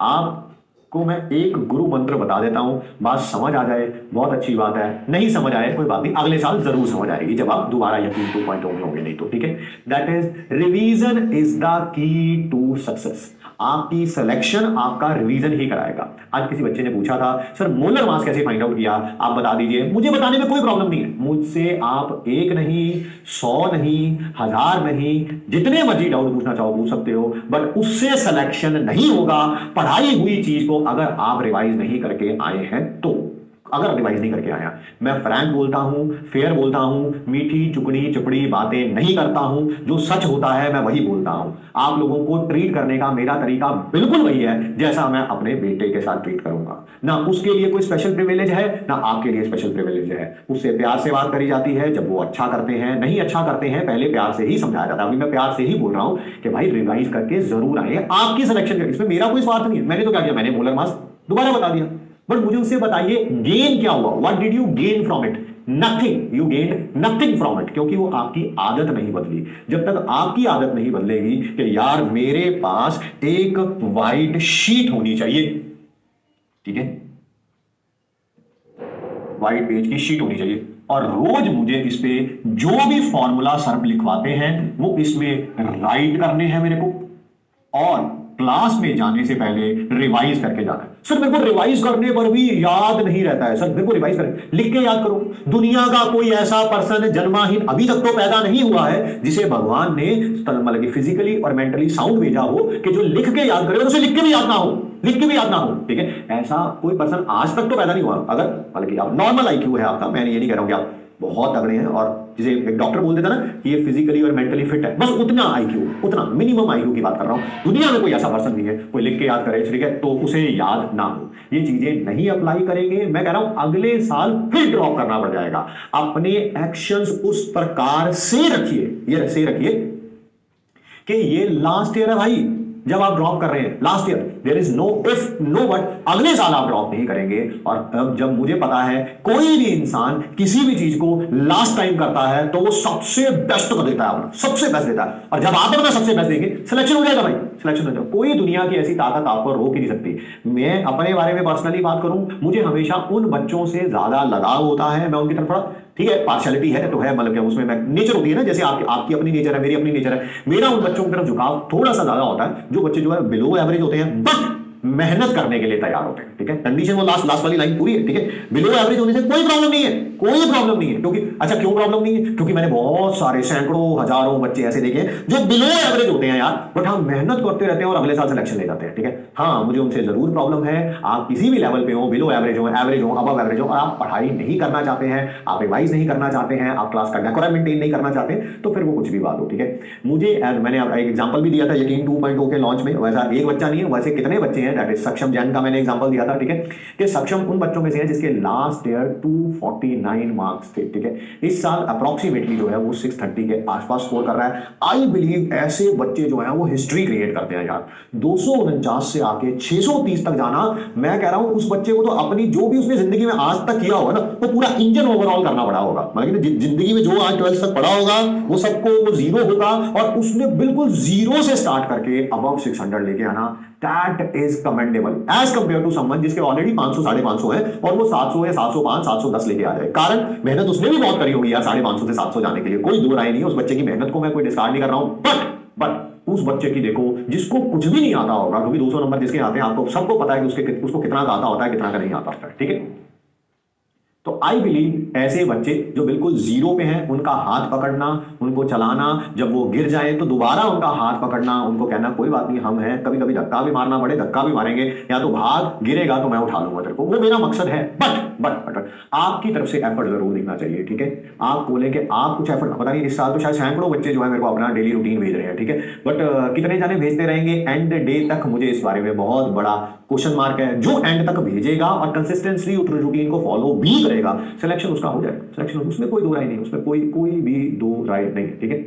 आपको मैं एक गुरु मंत्र बता देता हूं, बात समझ आ जाए बहुत अच्छी बात है, नहीं समझ आए कोई बात नहीं, अगले साल जरूर समझ आएगी जब आप दोबारा यकीन 2.0 में होंगे, नहीं तो ठीक है। That is revision is the key to success. आपकी सिलेक्शन आपका रिवीजन ही कराएगा। आज किसी बच्चे ने पूछा था सर मोलर मास कैसे फाइंड आउट किया, आप बता दीजिए। मुझे बताने में कोई प्रॉब्लम नहीं है, मुझसे आप 1 नहीं 100 नहीं 1000 नहीं जितने मर्जी डाउट पूछना चाहो पूछ सकते हो, बट उससे सिलेक्शन नहीं होगा पढ़ाई हुई चीज को अगर आप रिवाइज नहीं करके आए हैं तो। अगर रिवाइज नहीं करके आया, मैं फ्रैंक बोलता हूं, फेयर बोलता हूं, मीठी चुकड़ी चुपड़ी बातें नहीं करता हूं, जो सच होता है मैं वही बोलता हूं। आप लोगों को ट्रीट करने का मेरा तरीका बिल्कुल वही है जैसा मैं अपने बेटे के साथ ट्रीट करूंगा। ना उसके लिए कोई स्पेशल प्रिविलेज है ना आपके लिए स्पेशल प्रिविलेज है। उससे प्यार से बात करी जाती है, जब वो अच्छा करते हैं, नहीं अच्छा करते हैं पहले प्यार से ही समझाया जाता है। अभी मैं प्यार से ही बोल रहा हूं कि भाई रिवाइज करके जरूर आए, आपकी सिलेक्शन कर, इसमें मेरा कोई स्वार्थ नहीं है। मैंने तो क्या किया, मैंने मोलर मास दोबारा बता दिया, बट मुझे उससे बताइए गेन क्या हुआ, what did you gain from it. Nothing, you gain nothing from it, क्योंकि वो आपकी आदत नहीं बदली। जब तक आपकी आदत नहीं बदलेगी कि यार मेरे पास एक वाइट शीट होनी चाहिए, ठीक है, वाइट पेज की शीट होनी चाहिए, और रोज मुझे इस पे जो भी फॉर्मूला सर लिखवाते हैं वो इसमें राइट करने हैं मेरे को, और क्लास में जाने से पहले रिवाइज करके जाना है। सर मेरे को रिवाइज करने पर भी याद नहीं रहता है। सर मेरे को रिवाइज कर लिख के याद करो। दुनिया का कोई ऐसा पर्सन जन्माहीन अभी तक तो पैदा नहीं हुआ है जिसे भगवान ने मतलब कि फिजिकली और मेंटली साउंड भेजा हो कि जो लिख के याद करे और उसे लिख के भी याद ना हो, लिख के भी याद ना हो, ठीक है। ऐसा कोई पर्सन आज तक तो पैदा नहीं हुआ। अगर मतलब कि आप नॉर्मल आईक्यू है आपका, मैं ये नहीं कह रहा हूं कि आप बहुत तगड़े हैं और जिसे एक डॉक्टर बोल देता ना कि ये फिजिकली और मेंटली फिट है, बस उतना आईक्यू, उतना मिनिमम आईक्यू की बात कर रहा हूं। दुनिया में कोई ऐसा पर्सन नहीं है कोई लिख के याद करे, ठीक है, तो उसे याद ना हो। ये चीजें नहीं अप्लाई करेंगे, मैं कह रहा हूं अगले साल फिर ड्रॉप करना पड़ जाएगा। अपने एक्शंस उस प्रकार से रखिए, ये से रखिए कि ये लास्ट ईयर है भाई जब आप ड्रॉप कर रहे हैं, last year, there is no if no but, अगले साल आप ड्रॉप नहीं करेंगे। और अब जब मुझे पता है कोई भी इंसान किसी भी चीज को लास्ट टाइम करता है तो वो सबसे बेस्ट कर देता है, सबसे बेस्ट देता है, और जब आप अपना सबसे बेस्ट देंगे सिलेक्शन हो जाएगा भाई, सिलेक्शन हो जाएगा। कोई दुनिया की ऐसी ताकत आपको रोक ही नहीं सकती। मैं अपने बारे में पर्सनली बात करूं, मुझे हमेशा उन बच्चों से ज्यादा लगाव होता है, मैं उनकी तरफ थोड़ा, ठीक है, पार्शियलिटी है तो है, मतलब क्या उसमें मैं नेचर होती है ना, जैसे आपकी अपनी नेचर है, मेरी अपनी नेचर है, मेरा उन बच्चों की तरफ झुकाव थोड़ा सा ज्यादा होता है जो बच्चे जो है बिलो एवरेज होते हैं बट मेहनत करने के लिए तैयार होते हैं, ठीक है। कंडीशन वो लास्ट लास्ट वाली लाइन पूरी है, ठीक है। बिलो एवरेज होने से कोई प्रॉब्लम नहीं है, कोई प्रॉब्लम नहीं है, क्योंकि अच्छा क्यों प्रॉब्लम नहीं है, क्योंकि मैंने बहुत सारे सैकड़ों हजारों बच्चे ऐसे देखे हैं जो बिलो एवरेज होते हैं यार, बट हाँ मेहनत करते रहते हैं और अगले साल सिलेक्शन ले जाते हैं, ठीक है। हाँ मुझे उनसे जरूर प्रॉब्लम है। आप किसी भी लेवल पे हो, बिलो एवरेज हो, एवरेज हो, अबव एवरेज हो, और आप पढ़ाई नहीं करना चाहते हैं, आप रिवाइज नहीं करना चाहते हैं, आप क्लास का डेकोरम मेंटेन नहीं करना चाहते, तो फिर वो कुछ भी बात हो, ठीक है। मुझे मैंने एक एग्जांपल भी दिया था यकीन 2.0 के लॉन्च में, वैसा एक बच्चा नहीं है, वैसे कितने बच्चे हैं, दैट इज सक्षम जैन का मैंने एग्जांपल दिया था, ठीक है, कि सक्षम उन बच्चों में से है जिसके लास्ट ईयर 249 मार्क्स थे, ठीक है। इस साल अप्रोक्सीमेटली जो है वो 630 के आसपास स्कोर कर रहा है। आई बिलीव ऐसे बच्चे जो है वो हिस्ट्री क्रिएट करते हैं यार। 249 से आके 630 तक जाना, मैं कह रहा हूं उस बच्चे को तो अपनी जो भी उसने जिंदगी में आज तक किया होगा ना वो पूरा इंजन ओवरऑल करना पड़ा होगा, मतलब जिंदगी में जो आज 12th तक पढ़ा होगा वो सबको वो जीरो होगा, और उसने बिल्कुल जीरो से स्टार्ट करके अबव 600 लेके आना, that is commendable as compare to someone जिसके ऑलरेडी 500 550 है और वो 700 या 705 710 लेके आ जाए। कारण मेहनत उसने भी बहुत करी होगी यार 550 से 700 जाने के लिए, कोई दो राय नहीं है, उस बच्चे की मेहनत को मैं कोई डिस्कार्ड नहीं कर रहा हूं, बट उस बच्चे की देखो जिसको कुछ भी नहीं आता होगा, क्योंकि 200 नंबर जिसके आते हैं आपको सबको पता है कि उसको कितना का आता होता है कितना का नहीं आता होता है, ठीक है। तो आई बिलीव ऐसे बच्चे जो बिल्कुल जीरो पे हैं उनका हाथ पकड़ना, उनको चलाना, जब वो गिर जाए तो दोबारा उनका हाथ पकड़ना, उनको कहना कोई बात नहीं हम हैं, कभी कभी धक्का भी मारना पड़े धक्का भी मारेंगे, या तो भाग, गिरेगा तो मैं उठा लूंगा तेरे को, वो मेरा मकसद है। बट आपकी तरफ से एफर्ट जरूर दिखना चाहिए, ठीक है। आप बोले कि आप कुछ एफर्ट, पता नहीं इस साल तो शायद सैकड़ों बच्चे जो है मेरे को अपना डेली रूटीन भेज रहे हैं, ठीक है, बट कितने जाने भेजते रहेंगे एंड डे तक, मुझे इस बारे में बहुत बड़ा क्वेश्चन मार्क है। जो एंड तक भेजेगा और कंसिस्टेंटली रूटीन को फॉलो भी करेगा, सिलेक्शन उसका हो जाएगा, सिलेक्शन उसमें कोई दो राय नहीं, उसमें कोई भी दो राय नहीं, ठीक है।